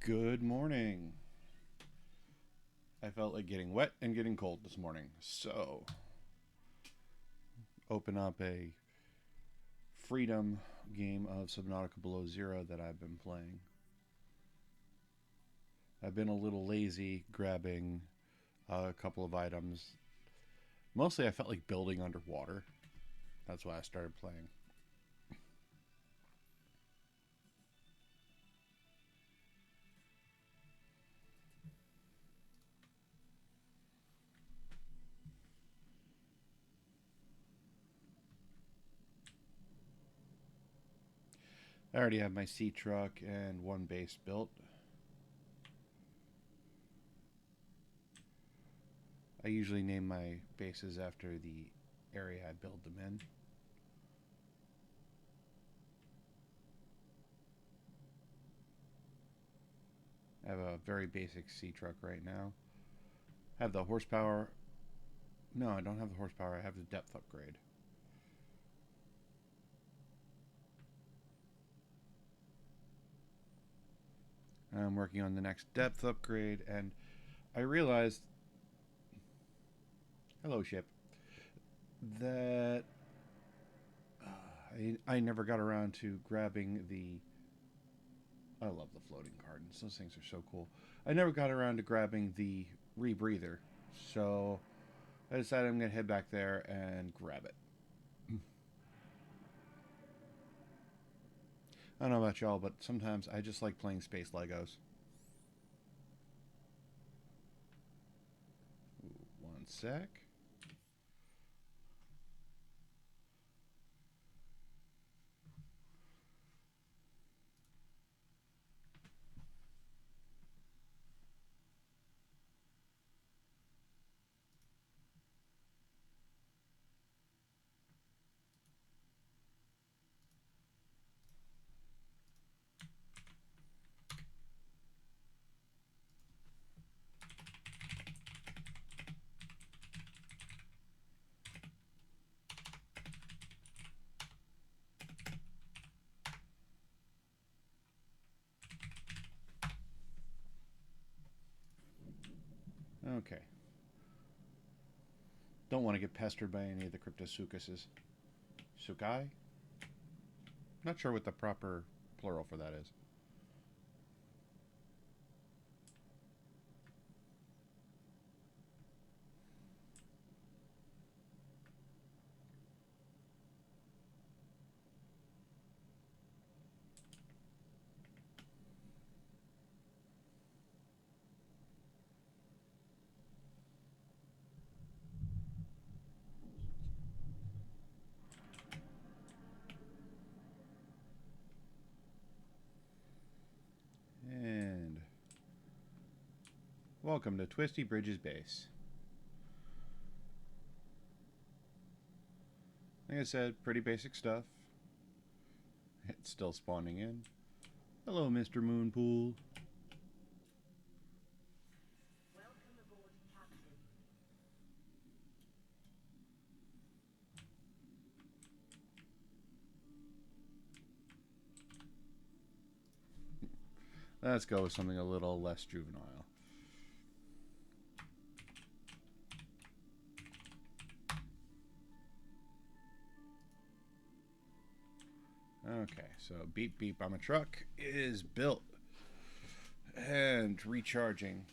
Good morning. I felt like getting wet and getting cold this morning, so open up a freedom game of Subnautica Below Zero that I've been playing. I've been a little lazy grabbing a couple of items. Mostly I felt like building underwater. That's why I started playing. I already have my sea truck and one base built. I usually name my bases after the area I build them in. I have a very basic sea truck right now. I have the horsepower. No, I don't have the horsepower. I have the depth upgrade. I'm working on the next depth upgrade, and I realized, hello ship, that I never got around to grabbing the. I love the floating gardens. Those things are so cool. I never got around to grabbing the rebreather, so I decided I'm gonna head back there and grab it. I don't know about y'all, but sometimes I just like playing space Legos. Ooh, one sec. Okay. Don't want to get pestered by any of the cryptosuchuses. Sukai? Not sure what the proper plural for that is. And welcome to Twisty Bridge's base. Like I said, pretty basic stuff. It's still spawning in. Hello, Mr. Moonpool. Welcome aboard, Captain. Let's go with something a little less juvenile. Okay, so beep beep, I'm a truck is built and recharging.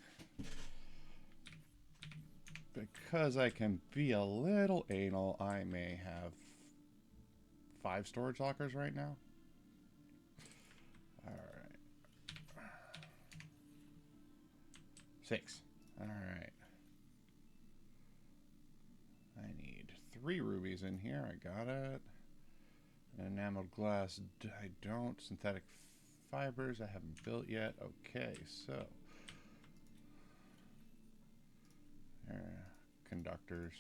Because I can be a little anal, I may have 5 storage lockers right now. Alright. 6. Alright. I need 3 rubies in here. I got it. Enameled glass, I don't. Synthetic fibers, I haven't built yet. Okay, so. Conductors.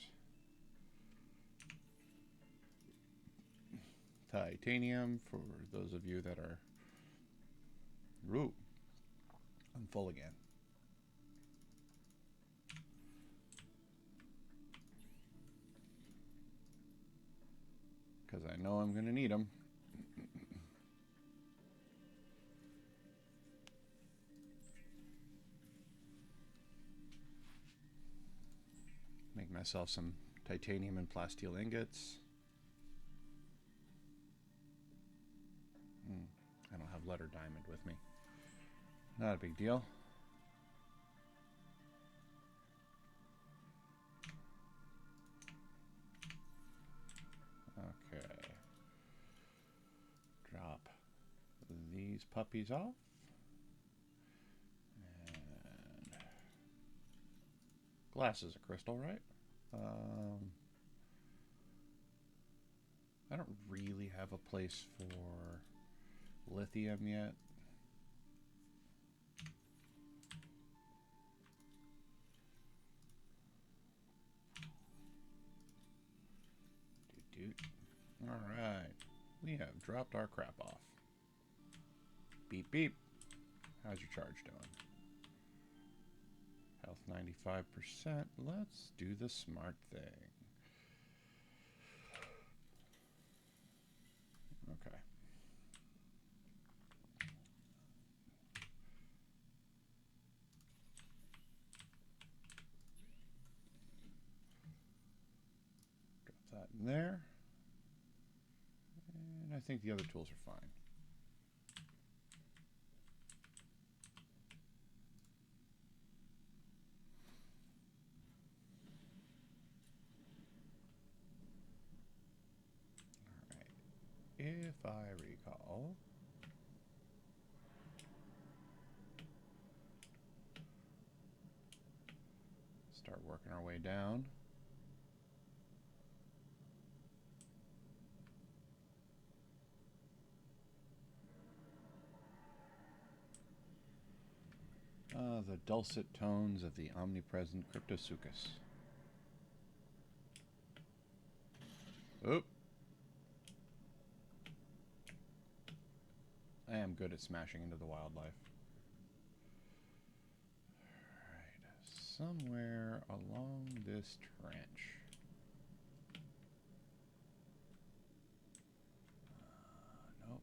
Titanium, for those of you that are. Ooh, I'm full again. Because I know I'm going to need them. myself some titanium and plasteel ingots. I don't have letter diamond with me. Not a big deal. Okay. Drop these puppies off. And glass is a crystal, right? I don't really have a place for lithium yet. Alright. We have dropped our crap off. Beep beep. How's your charge doing? Health 95%. Let's do the smart thing. Okay. Drop that in there. And I think the other tools are fine. If I recall, start working our way down. The dulcet tones of the omnipresent Cryptosuchus. Oop. I am good at smashing into the wildlife. Alright, somewhere along this trench. Nope.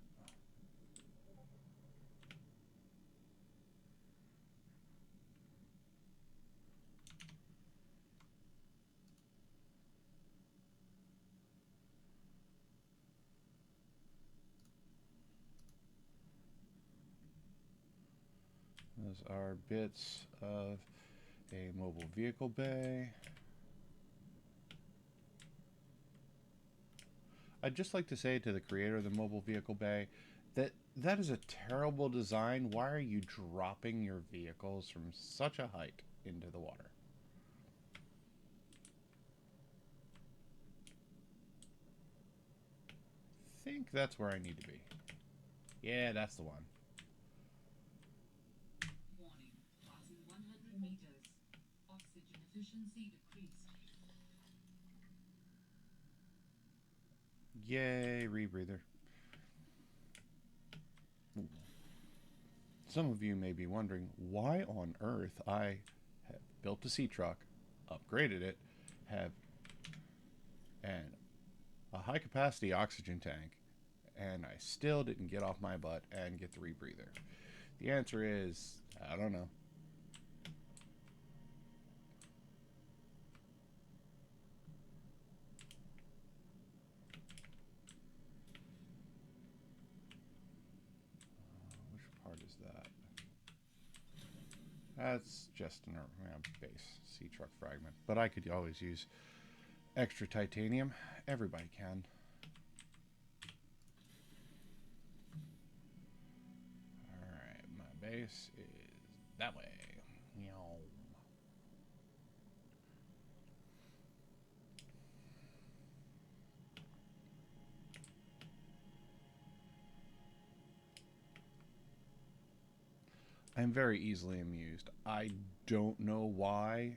Those are bits of a mobile vehicle bay. I'd just like to say to the creator of the mobile vehicle bay that that is a terrible design. Why are you dropping your vehicles from such a height into the water? I think that's where I need to be. Yeah, that's the one. Warning. Passing 100 meters. Oxygen efficiency decreased. Yay, rebreather. Some of you may be wondering why on earth I have built a sea truck, upgraded it, have and a high capacity oxygen tank, and I still didn't get off my butt and get the rebreather. The answer is, I don't know. Which part is that? That's just an base sea truck fragment. But I could always use extra titanium. Everybody can. Alright, my base is that way. I'm very easily amused. I don't know why,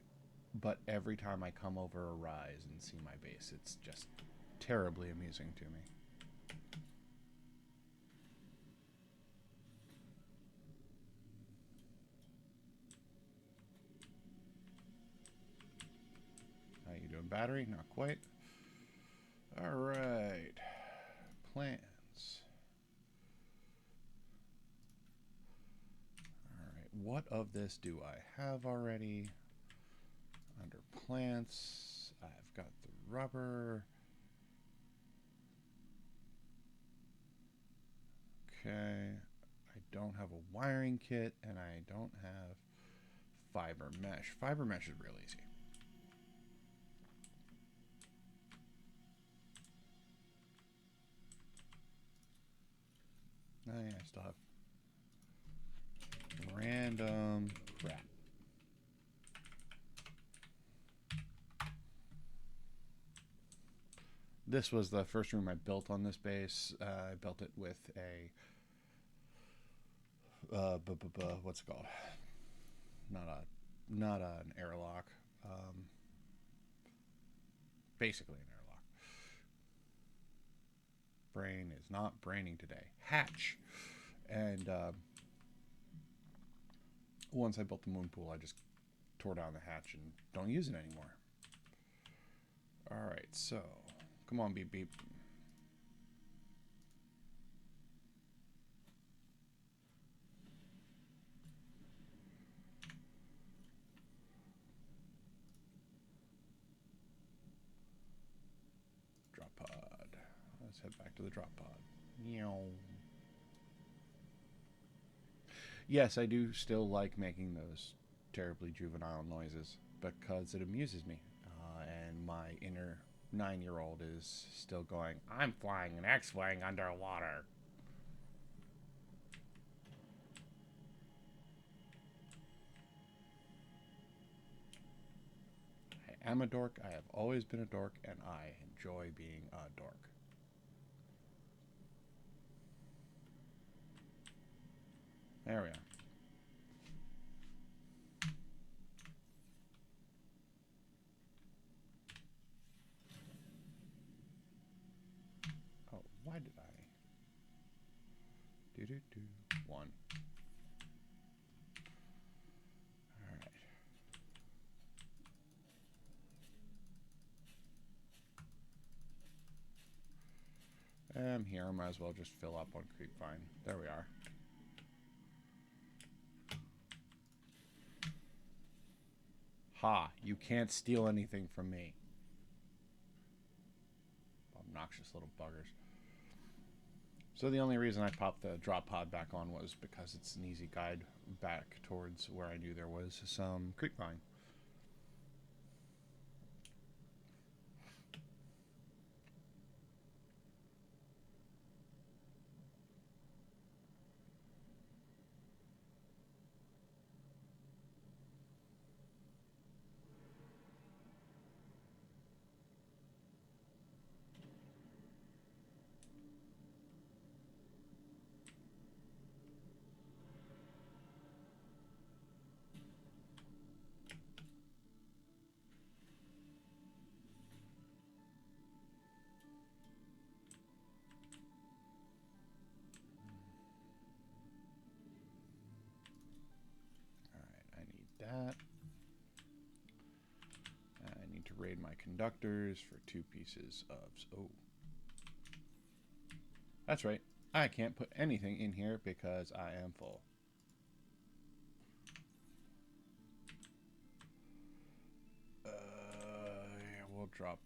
but every time I come over a rise and see my base, it's just terribly amusing to me. How you doing, battery? Not quite. All right. Plants. All right. What of this do I have already? Under plants, I've got the rubber. Okay. I don't have a wiring kit, and I don't have fiber mesh. Fiber mesh is real easy. Oh, yeah, I still have random crap. This was the first room I built on this base. I built it with a what's it called? Not an airlock. Basically an airlock. Brain is not braining today. Hatch. And once I built the moon pool, I just tore down the hatch and don't use it anymore. All right, so come on, beep beep. Drop pod. Let's head back to the drop pod. Meow. Yes, I do still like making those terribly juvenile noises because it amuses me. And my inner 9-year-old is still going, I'm flying an X-Wing underwater. I am a dork. I have always been a dork, and I enjoy being a dork. There we are. Oh, why did I? Do. One. All right. I'm here. I might as well just fill up on Creepvine. There we are. Ha! You can't steal anything from me. Obnoxious little buggers. So the only reason I popped the drop pod back on was because it's an easy guide back towards where I knew there was some creepvine. That. I need to raid my conductors for 2 pieces of... Oh. That's right. I can't put anything in here because I am full. Yeah, we'll drop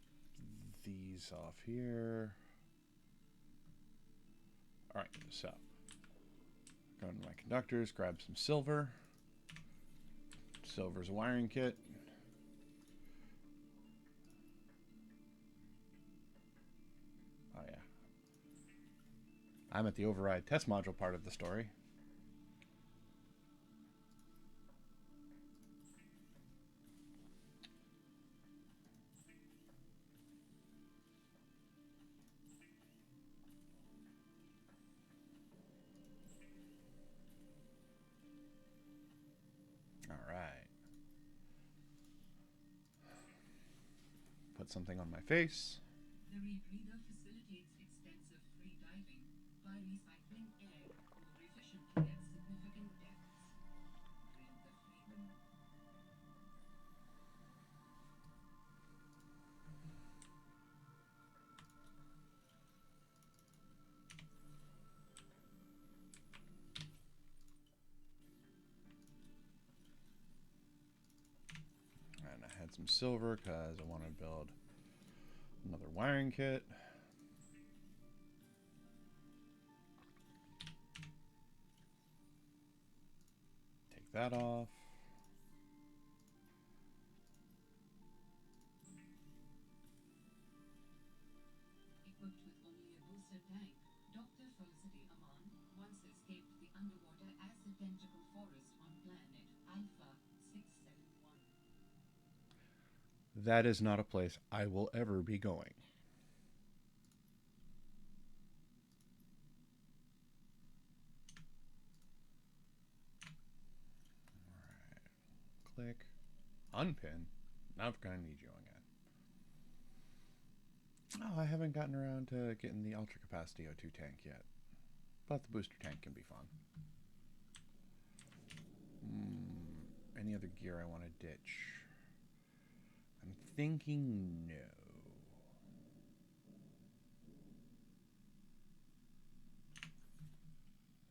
these off here. Alright, so. Go into my conductors, grab some silver. Silver's a wiring kit. Oh, yeah. I'm at the override test module part of the story. Alright. Put something on my face. The rebreather facilitates extensive free diving by recycling air more efficiently at significant depths. Breathe the freedom. And I had some silver because I want to build another wiring kit. Take that off. Equipped with only a booster tank, Dr. Felicity Aman once escaped the underwater acid tentacle forest on planet Alpha 671. That is not a place I will ever be going. Click. Unpin. Now I'm going to need you again. Oh, I haven't gotten around to getting the ultra capacity O2 tank yet. But the booster tank can be fun. Any other gear I want to ditch? I'm thinking no.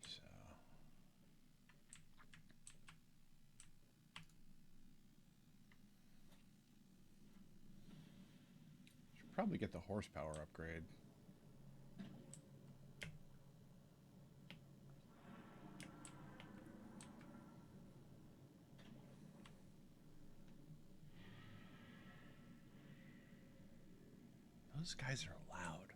So. Should probably get the horsepower upgrade. Those guys are loud.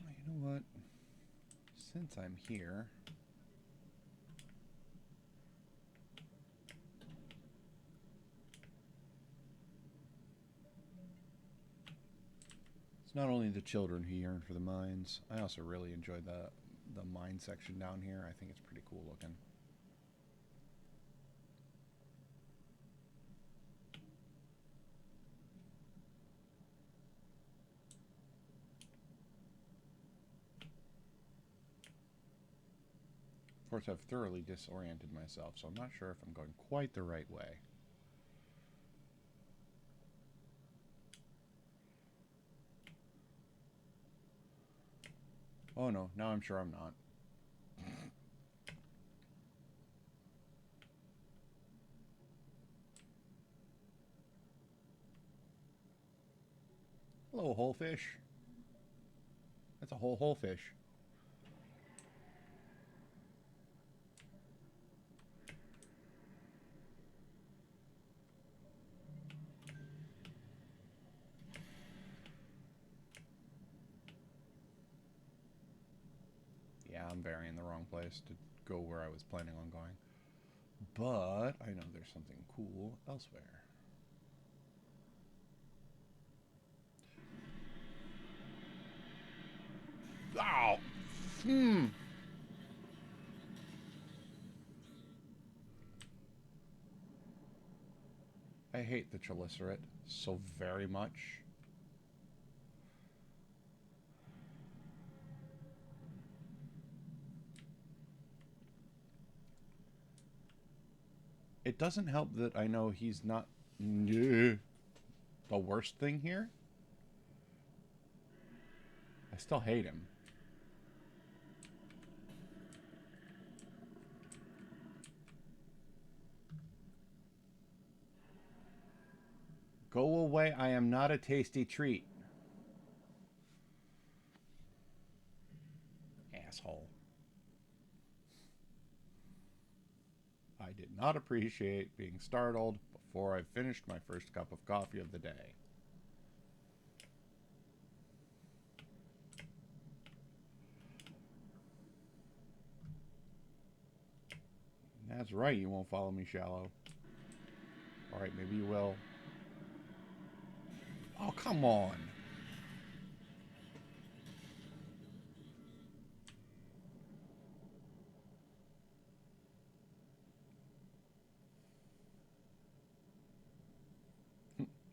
You know what? Since I'm here, it's not only the children who yearn for the mines. I also really enjoyed the mine section down here. I think it's pretty cool looking. Of course, I've thoroughly disoriented myself, so I'm not sure if I'm going quite the right way. Oh no, now I'm sure I'm not. Hello, whole fish. That's a whole fish. Yeah, I'm varying the wrong place to go where I was planning on going. But I know there's something cool elsewhere. Ow! I hate the triglycerate so very much. It doesn't help that I know he's not the worst thing here. I still hate him. Go away, I am not a tasty treat. Asshole. I did not appreciate being startled before I finished my first cup of coffee of the day. That's right, you won't follow me shallow. Alright, maybe you will. Oh, come on.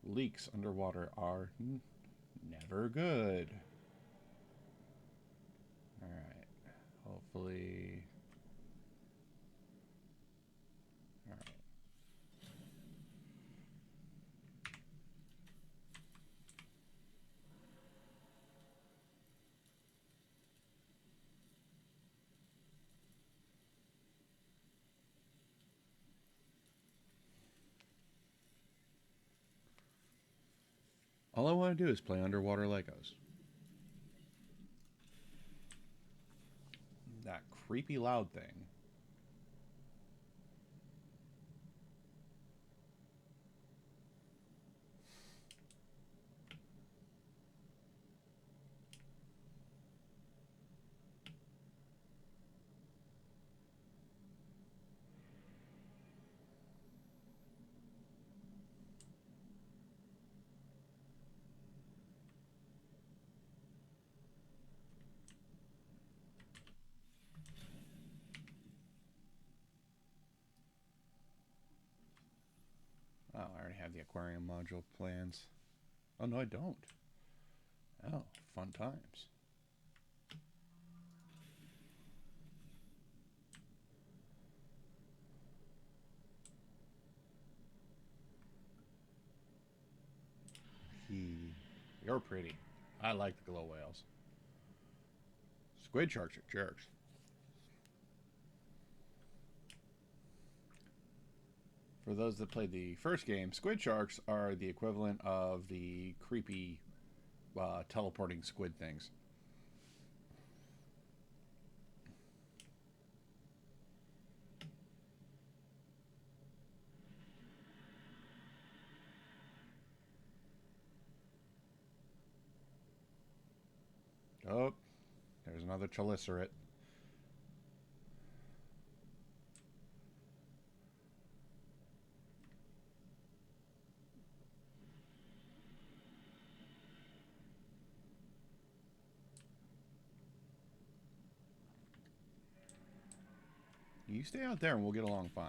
Leaks underwater are never good. Alright. Hopefully. Alright. All I want to do is play underwater Legos. That creepy loud thing. Oh, I already have the aquarium module plans. Oh, no, I don't. Oh, fun times. You're pretty. I like the glow whales. Squid sharks are jerks. For those that played the first game, squid sharks are the equivalent of the creepy teleporting squid things. Oh, there's another chelicerate. You stay out there and we'll get along fine.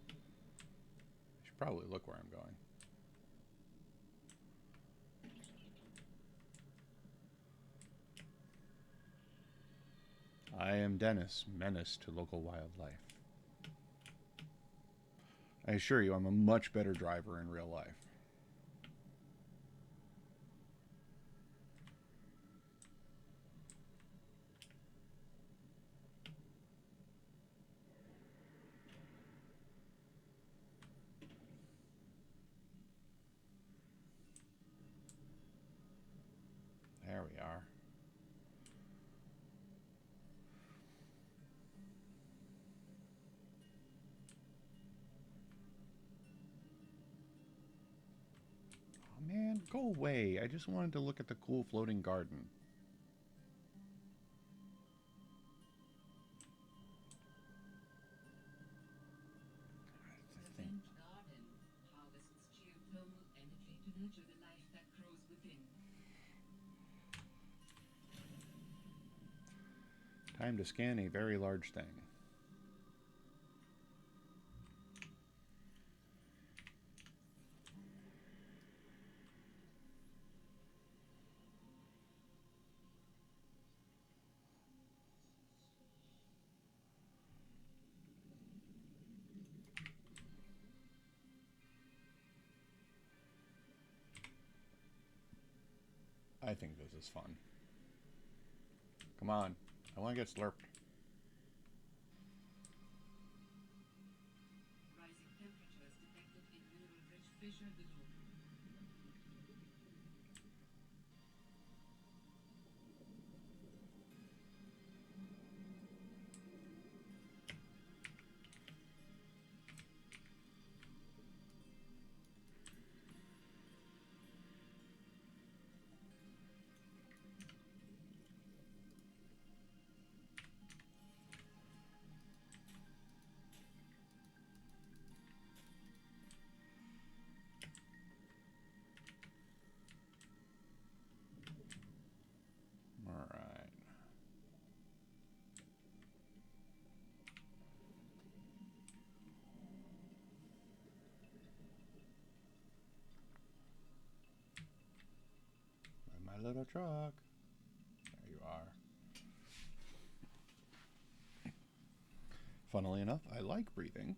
I should probably look where I'm going. I am Dennis, menace to local wildlife. I assure you, I'm a much better driver in real life. There we are. Oh man, go away. I just wanted to look at the cool floating garden. The vent garden harvests geothermal energy to nurture the life that grows within. Time to scan a very large thing. I think this is fun. Come on. I want to get slurped. Rising temperatures detected in mineral-rich fissure below. Alright. My little truck. There you are. Funnily enough, I like breathing.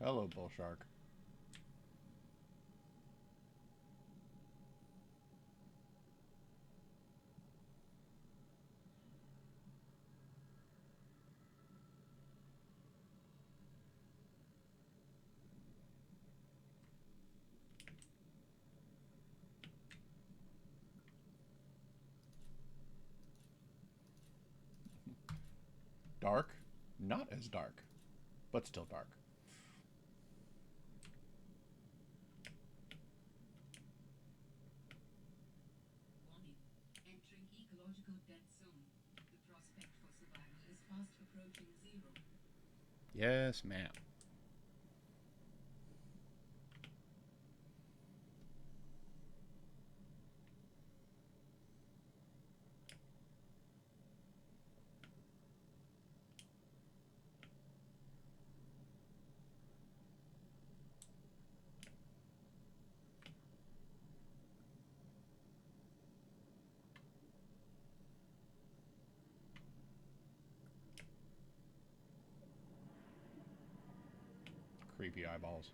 Hello, bull shark. Dark? Not as dark, but still dark. Warning. Entering ecological dead zone. The prospect for survival is fast approaching zero. Yes, ma'am. Creepy eyeballs.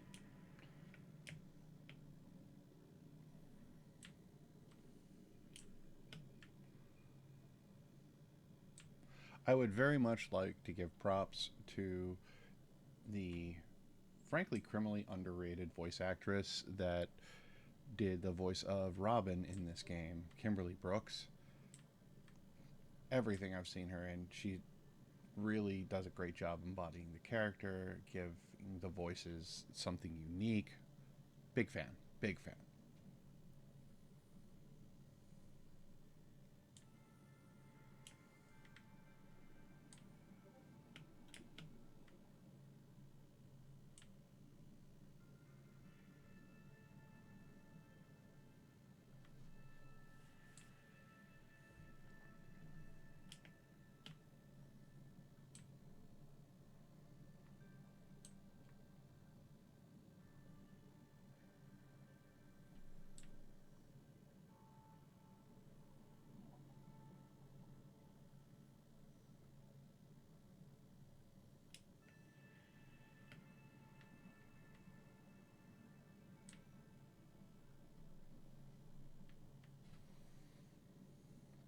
I would very much like to give props to the frankly criminally underrated voice actress that did the voice of Robin in this game, Kimberly Brooks. Everything I've seen her in, she really does a great job embodying the character, giving the voices something unique. Big fan. Big fan.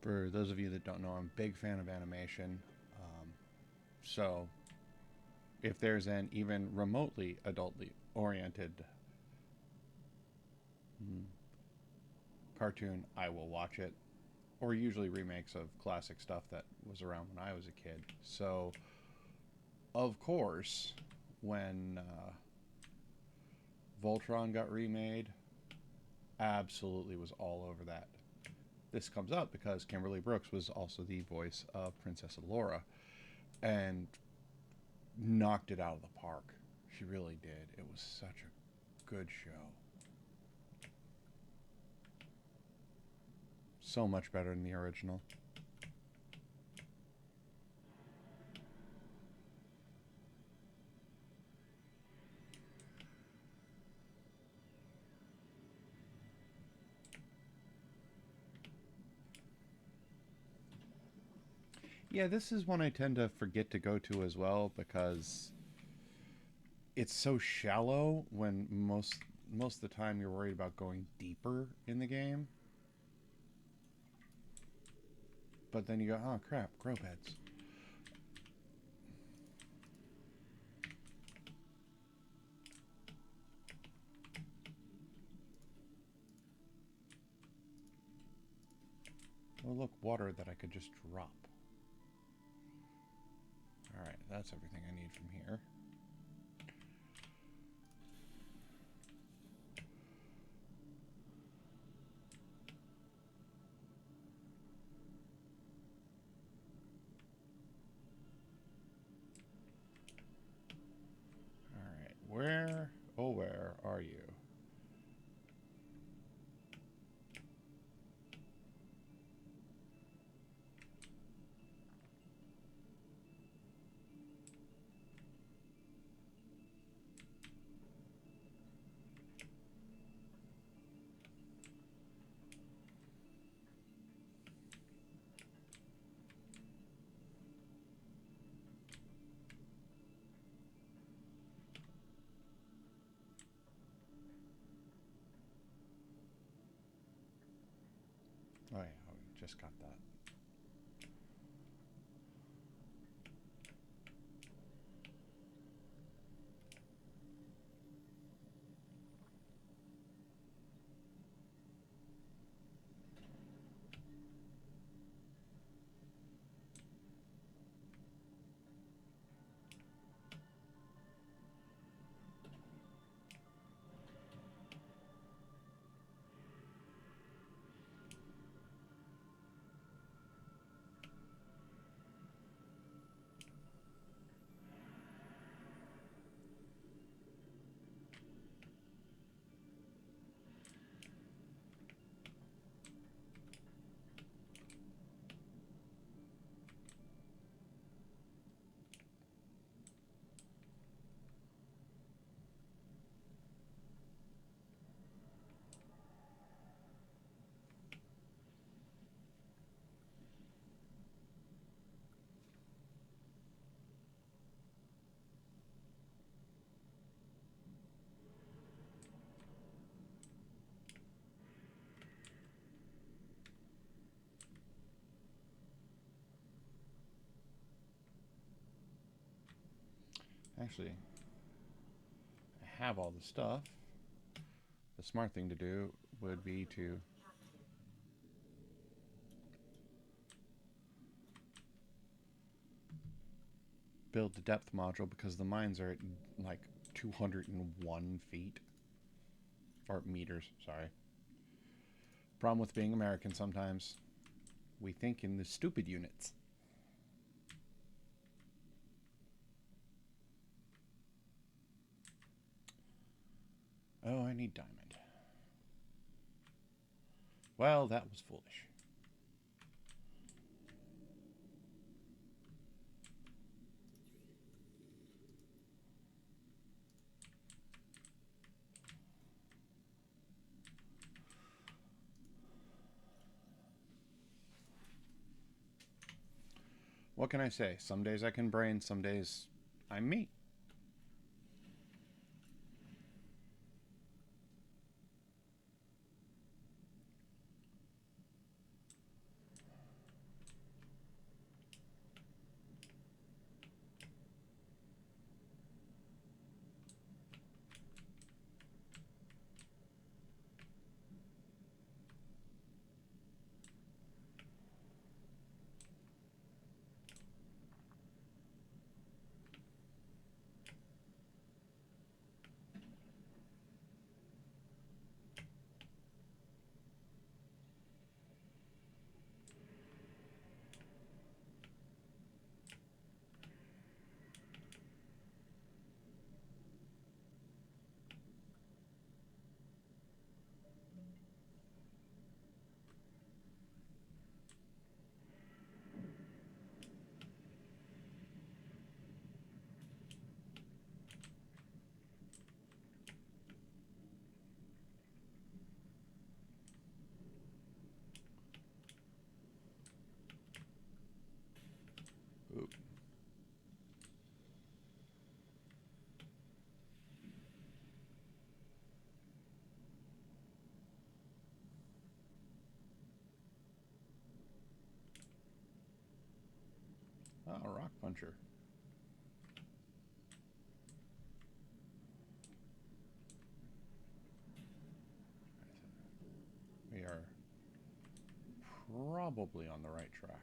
For those of you that don't know, I'm a big fan of animation. So if there's an even remotely adultly oriented cartoon, I will watch it. Or usually remakes of classic stuff that was around when I was a kid. So, of course, when Voltron got remade, absolutely was all over that. This comes up because Kimberly Brooks was also the voice of Princess Allura and knocked it out of the park. She really did. It was such a good show. So much better than the original. Yeah, this is one I tend to forget to go to as well because it's so shallow when most of the time you're worried about going deeper in the game. But then you go, oh crap, grow beds. Oh look, water that I could just drop. Alright, that's everything I need from here. Alright, where, oh where are you? just got that. Actually, I have all the stuff. The smart thing to do would be to build the depth module because the mines are at like 201 feet. Or meters, sorry. Problem with being American sometimes. We think in the stupid units. Oh, I need diamond. Well, that was foolish. What can I say? Some days I can brain, some days I'm me. Ooh. Oh, rock puncher. We are probably on the right track.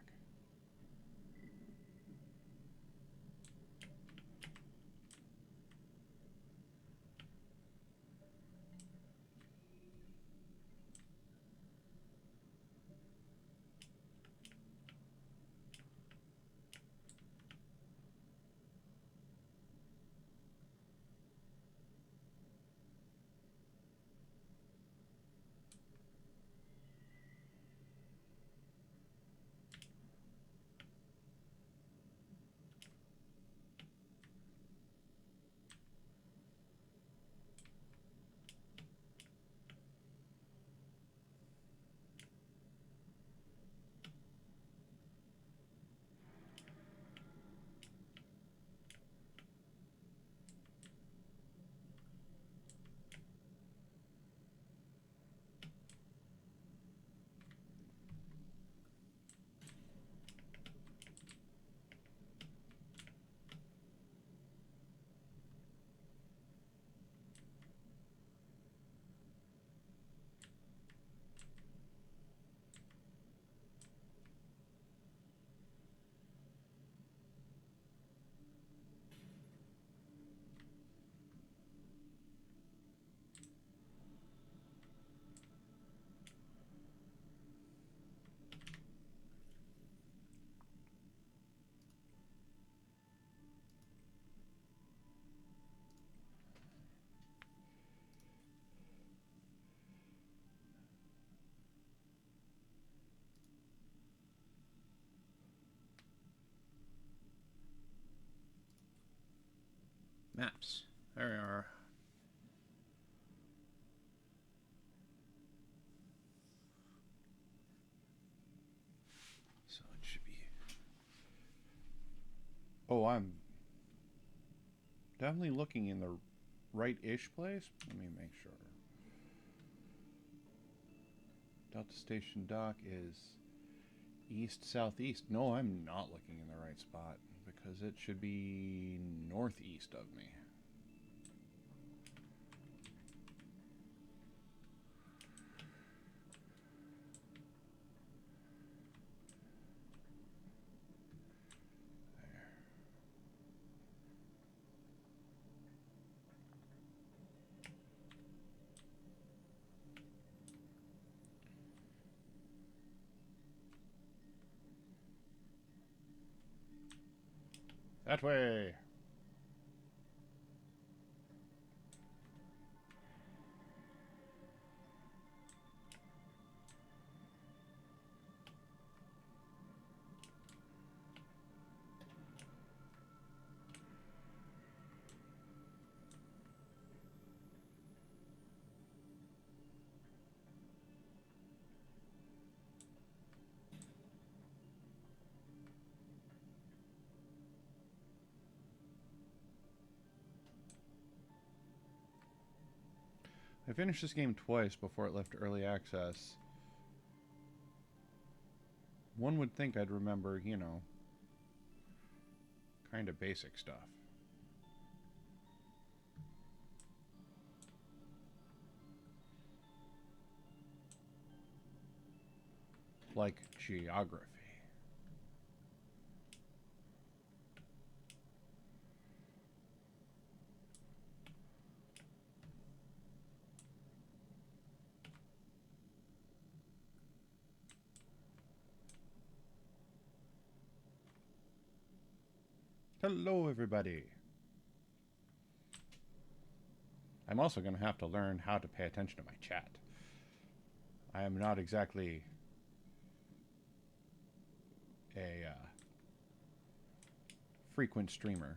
Maps. There we are. So it should be. Oh, I'm definitely looking in the right-ish place. Let me make sure. Delta Station Dock is east-southeast. No, I'm not looking in the right spot because it should be northeast of me. That way. I finished this game twice before it left early access. One would think I'd remember, you know, kind of basic stuff. Like geography. Hello, everybody. I'm also going to have to learn how to pay attention to my chat. I am not exactly a frequent streamer.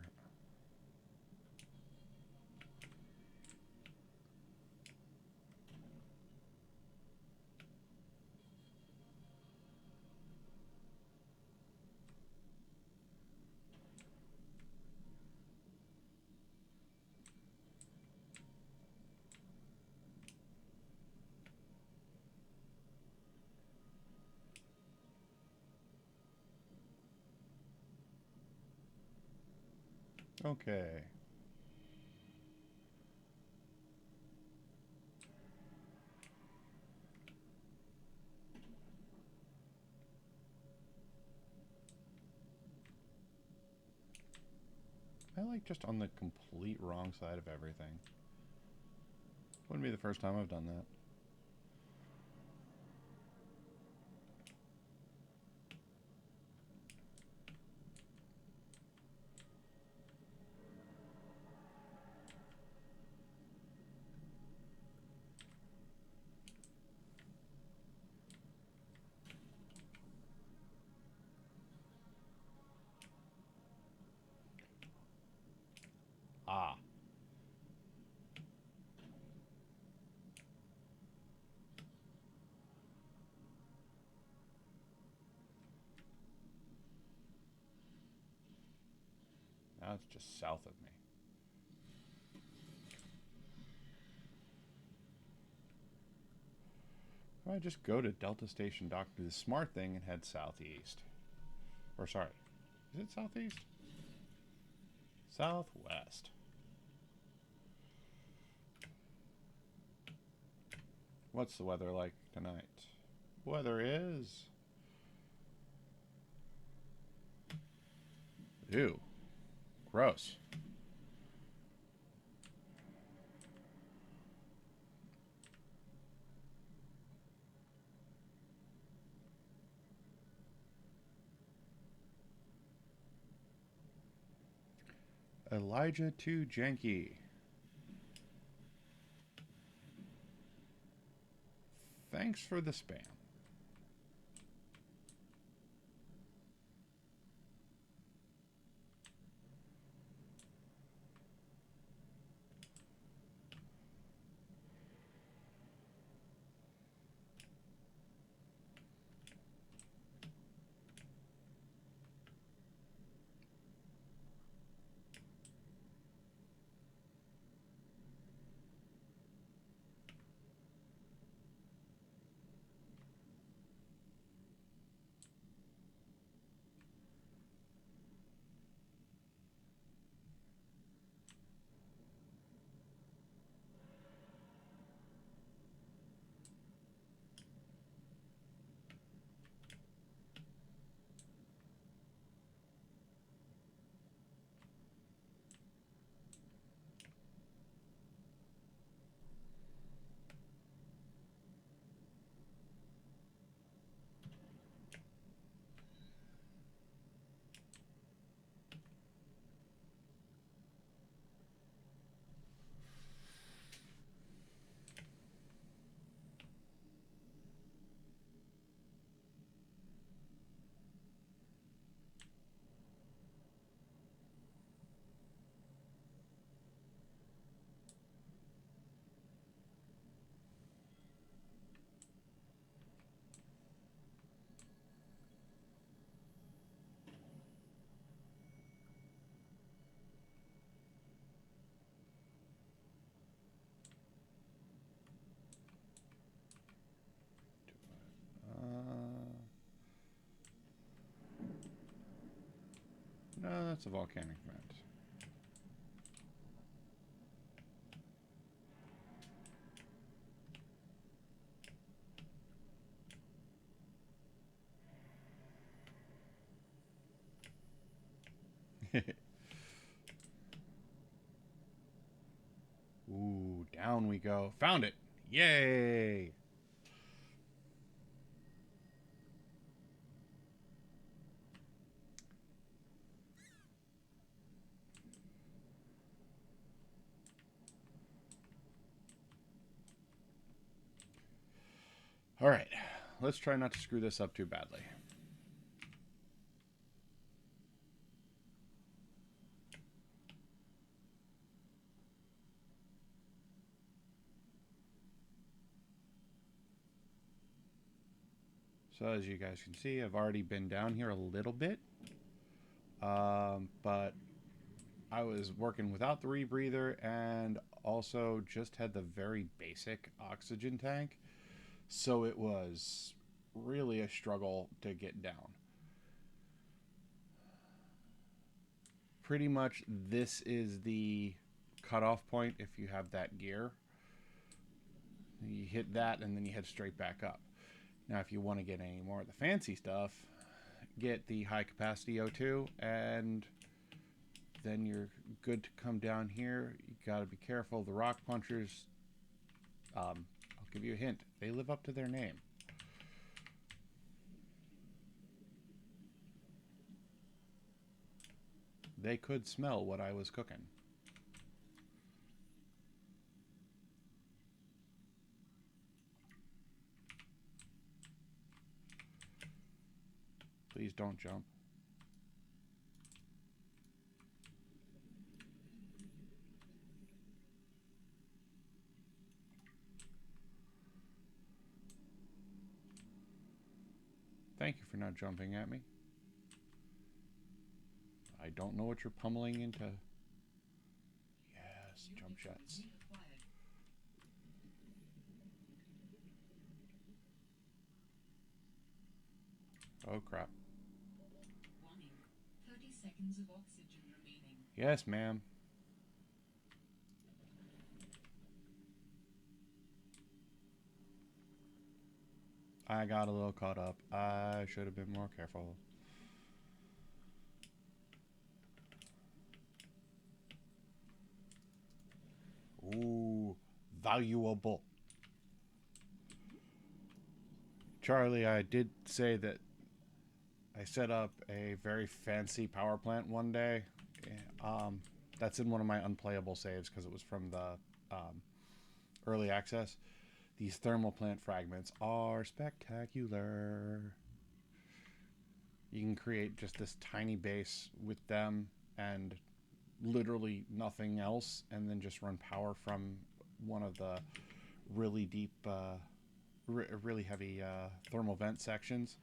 Okay. I like just on the complete wrong side of everything. Wouldn't be the first time I've done that. Ah. Now it's just south of me. Or I just go to Delta Station Dock, do the smart thing, and head southeast. Or sorry, is it southeast? Southwest. What's the weather like tonight? Weather is... Ew. Gross. Elijah too janky. Thanks for the spam. That's a volcanic vent. Ooh, down we go. Found it. Yay! All right. Let's try not to screw this up too badly. So as you guys can see, I've already been down here a little bit. But I was working without the rebreather and also just had the very basic oxygen tank. So it was really a struggle to get down. Pretty much this is the cutoff point if you have that gear. You hit that and then you head straight back up. Now if you want to get any more of the fancy stuff, get the high capacity O2 and then you're good to come down here. You got to be careful. The rock punchers, I'll give you a hint. They live up to their name. They could smell what I was cooking. Please don't jump. Thank you for not jumping at me. I don't know what you're pummeling into. Yes, jump shots. Oh crap. Warning. 30 seconds of oxygen remaining. Yes, ma'am. I got a little caught up. I should have been more careful. Ooh, valuable. Charlie, I did say that I set up a very fancy power plant one day. That's in one of my unplayable saves because it was from the early access. These thermal plant fragments are spectacular. You can create just this tiny base with them and literally nothing else, and then just run power from one of the really deep, really heavy thermal vent sections.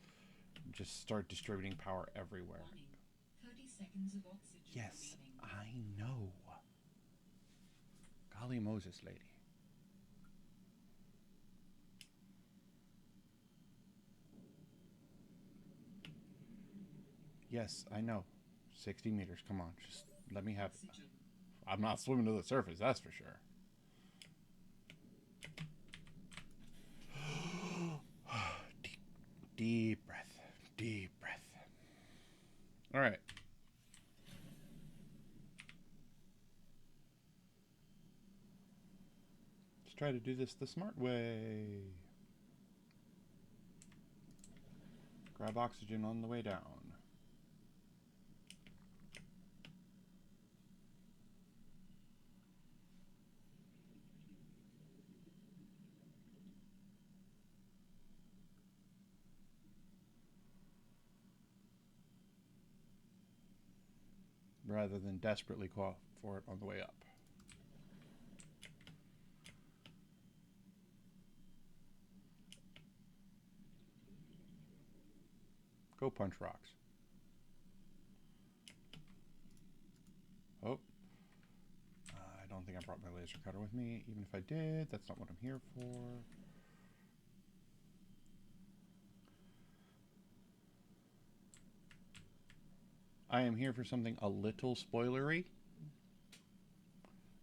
Just start distributing power everywhere. Warning. 30 seconds of oxygen Yes, remaining. I know. Golly Moses, lady. Yes, I know. 60 meters. Come on, just let me have it. I'm not swimming to the surface, that's for sure. Deep, deep breath. Deep breath. All right. Let's try to do this the smart way. Grab oxygen on the way down. Rather than desperately call for it on the way up. Go punch rocks. Oh. I don't think I brought my laser cutter with me. Even if I did, that's not what I'm here for. I am here for something a little spoilery,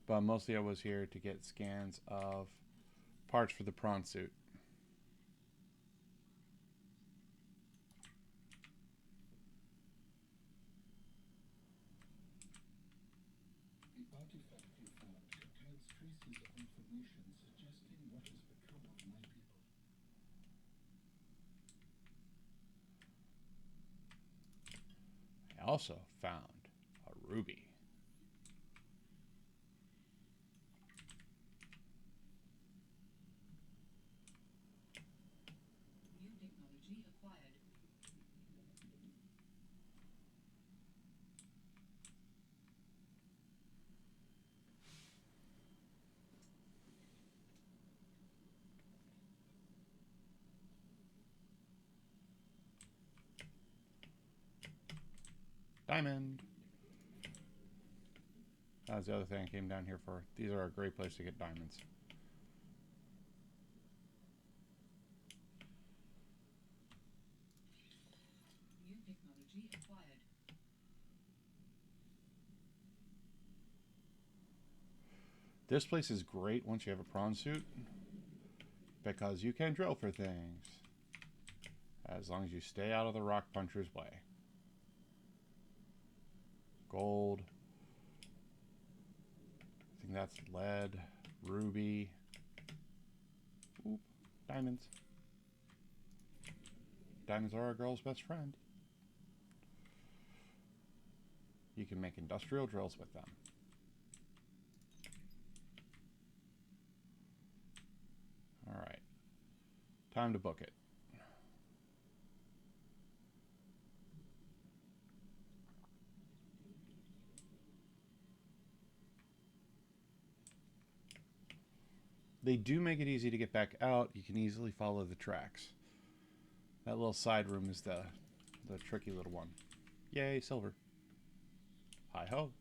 but mostly I was here to get scans of parts for the prawn suit. The artifact you found contains traces of information suggesting what has become of my people. I also found a ruby. New technology acquired. Diamond. That was the other thing I came down here for. These are a great place to get diamonds. New technology acquired. This place is great once you have a prawn suit because you can drill for things as long as you stay out of the rock puncher's way. Gold. I think that's lead, ruby. Oop, diamonds. Diamonds are a girl's best friend. You can make industrial drills with them. All right. Time to book it. They do make it easy to get back out. You can easily follow the tracks. That little side room is the tricky little one. Yay, silver. Hi ho.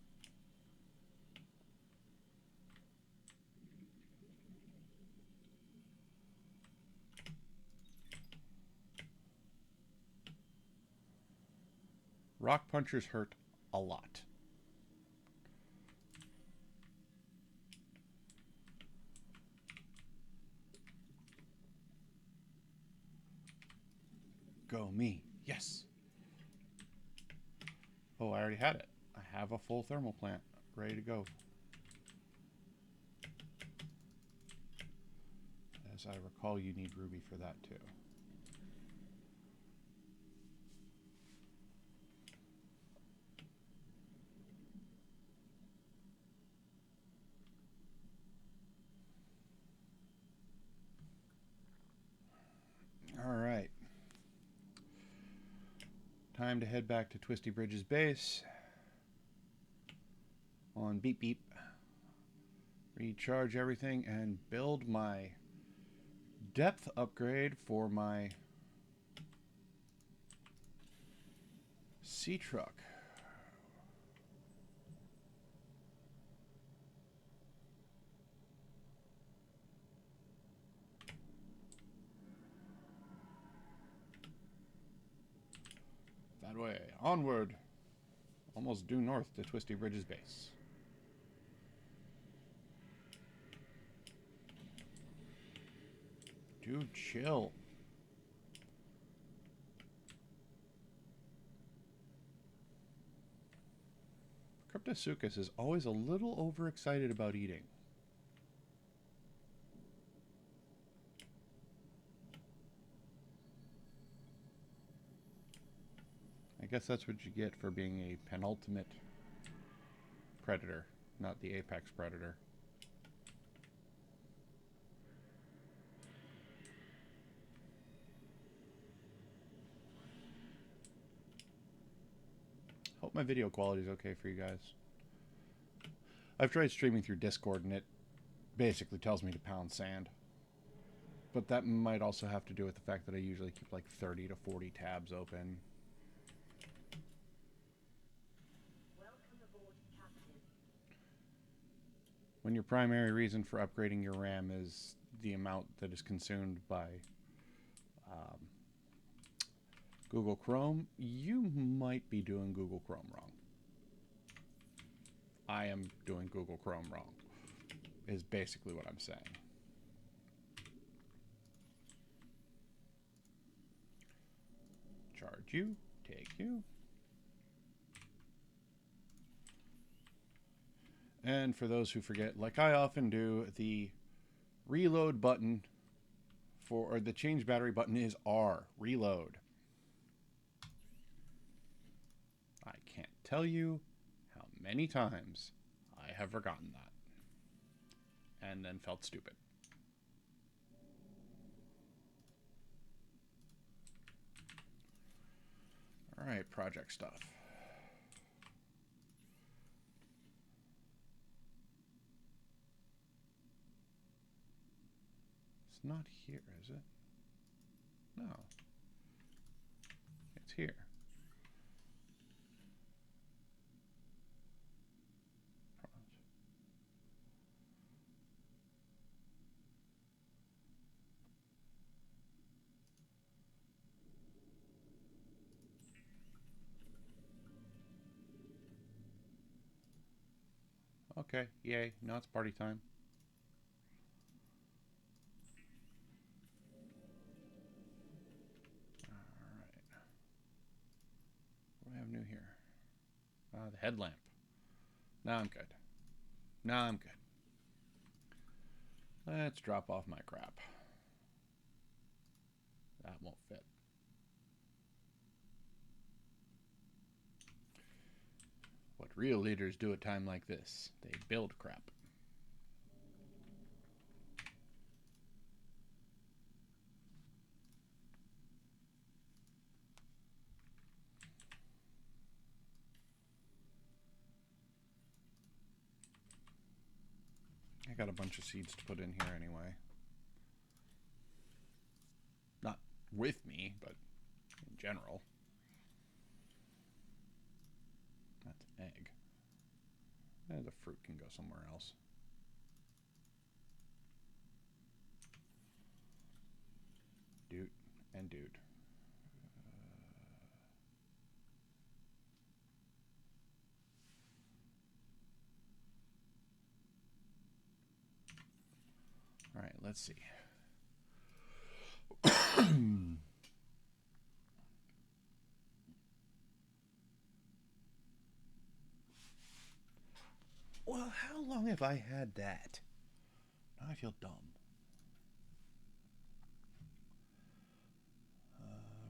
Rock punchers hurt a lot. Go me. Yes. Oh, I already had it. I have a full thermal plant ready to go. As I recall, you need ruby for that too. All right. Time to head back to Twisty Bridge's base. On beep beep. Recharge everything and build my depth upgrade for my sea truck. That way, onward. Almost due north to Twisty Bridge's base. Dude, chill. Cryptosuchus is always a little overexcited about eating. I guess that's what you get for being a penultimate predator, not the apex predator. Hope my video quality is okay for you guys. I've tried streaming through Discord and it basically tells me to pound sand. But that might also have to do with the fact that I usually keep like 30 to 40 tabs open. When your primary reason for upgrading your RAM is the amount that is consumed by Google Chrome, you might be doing Google Chrome wrong. I am doing Google Chrome wrong, is basically what I'm saying. Charge you, take you. And for those who forget, like I often do, the reload button or the change battery button is R, reload. I can't tell you how many times I have forgotten that and then felt stupid. All right, project stuff. It's not here, is it? No. It's here. Okay, yay. Now it's party time. Alright. What do we have new here? The headlamp. Now I'm good. Now I'm good. Let's drop off my crap. That won't fit. What real leaders do at a time like this, they build crap. I got a bunch of seeds to put in here anyway. Not with me, but in general. That's egg. The fruit can go somewhere else. Dude and dude. All right, let's see. Well, how long have I had that? Now I feel dumb.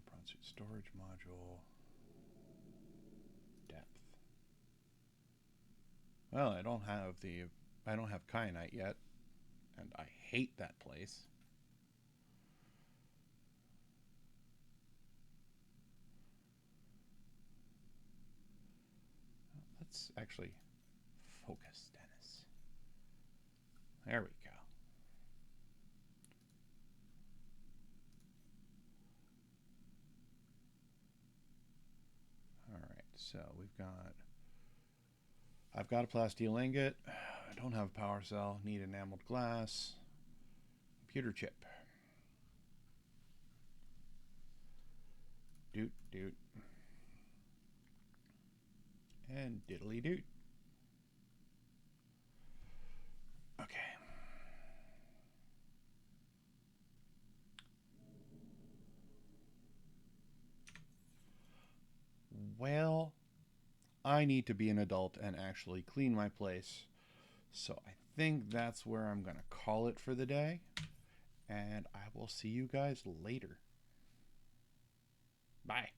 Prawn suit storage module. Depth. Well, I don't have kyanite yet, and I hate that place. Let's actually focus, Dennis. There we go. All right, so I've got a plasteel ingot. I don't have a power cell. Need enameled glass. Computer chip. Doot, doot. And diddly doot. Okay. Well, I need to be an adult and actually clean my place. So I think that's where I'm going to call it for the day. And I will see you guys later. Bye.